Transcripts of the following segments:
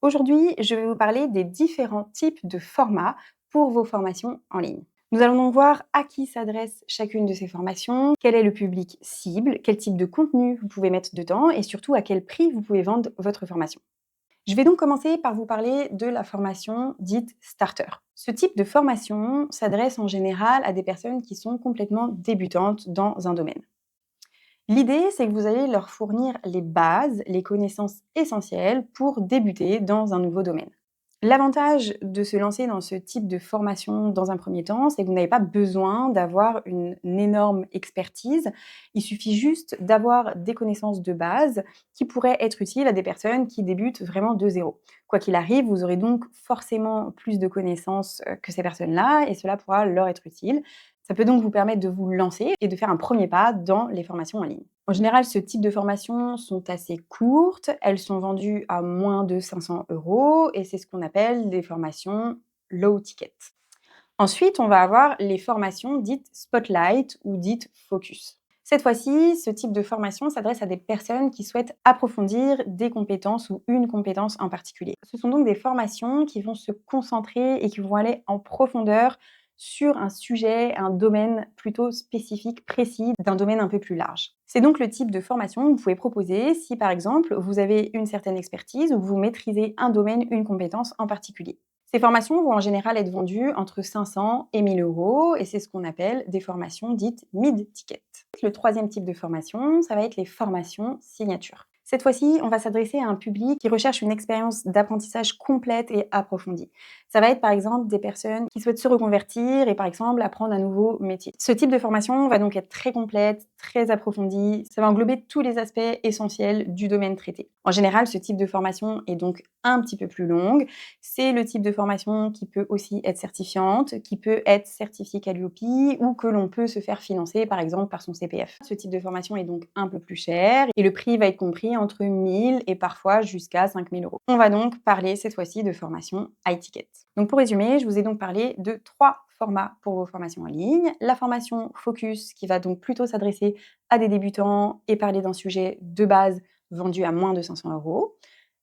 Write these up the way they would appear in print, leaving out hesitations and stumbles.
Aujourd'hui, je vais vous parler des différents types de formats pour vos formations en ligne. Nous allons donc voir à qui s'adresse chacune de ces formations, quel est le public cible, quel type de contenu vous pouvez mettre dedans et surtout à quel prix vous pouvez vendre votre formation. Je vais donc commencer par vous parler de la formation dite starter. Ce type de formation s'adresse en général à des personnes qui sont complètement débutantes dans un domaine. L'idée, c'est que vous allez leur fournir les bases, les connaissances essentielles pour débuter dans un nouveau domaine. L'avantage de se lancer dans ce type de formation dans un premier temps, c'est que vous n'avez pas besoin d'avoir une énorme expertise. Il suffit juste d'avoir des connaissances de base qui pourraient être utiles à des personnes qui débutent vraiment de zéro. Quoi qu'il arrive, vous aurez donc forcément plus de connaissances que ces personnes-là et cela pourra leur être utile. Ça peut donc vous permettre de vous lancer et de faire un premier pas dans les formations en ligne. En général, ce type de formations sont assez courtes, elles sont vendues à moins de 500 € et c'est ce qu'on appelle des formations low ticket. Ensuite, on va avoir les formations dites spotlight ou dites focus. Cette fois-ci, ce type de formation s'adresse à des personnes qui souhaitent approfondir des compétences ou une compétence en particulier. Ce sont donc des formations qui vont se concentrer et qui vont aller en profondeur sur un sujet, un domaine plutôt spécifique, précis, d'un domaine un peu plus large. C'est donc le type de formation que vous pouvez proposer si, par exemple, vous avez une certaine expertise ou vous maîtrisez un domaine, une compétence en particulier. Ces formations vont en général être vendues entre 500 et 1000 € et c'est ce qu'on appelle des formations dites mid-ticket. Le troisième type de formation, ça va être les formations signature. Cette fois-ci, on va s'adresser à un public qui recherche une expérience d'apprentissage complète et approfondie. Ça va être par exemple des personnes qui souhaitent se reconvertir et par exemple apprendre un nouveau métier. Ce type de formation va donc être très complète, très approfondie. Ça va englober tous les aspects essentiels du domaine traité. En général, ce type de formation est donc un petit peu plus longue. C'est le type de formation qui peut aussi être certifiante, qui peut être certifiée Calliope ou que l'on peut se faire financer par exemple par son CPF. Ce type de formation est donc un peu plus cher et le prix va être compris entre 1000 et parfois jusqu'à 5000 €. On va donc parler cette fois-ci de formation high ticket. Donc pour résumer, je vous ai donc parlé de 3 formats pour vos formations en ligne. La formation focus qui va donc plutôt s'adresser à des débutants et parler d'un sujet de base vendu à moins de 500 €.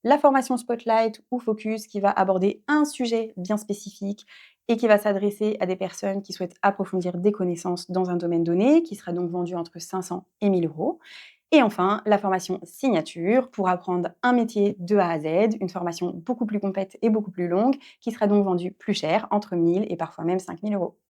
La formation spotlight ou focus qui va aborder un sujet bien spécifique et qui va s'adresser à des personnes qui souhaitent approfondir des connaissances dans un domaine donné, qui sera donc vendue entre 500 et 1000 €. Et enfin, la formation signature pour apprendre un métier de A à Z, une formation beaucoup plus complète et beaucoup plus longue, qui sera donc vendue plus cher, entre 1000 et parfois même 5000 €.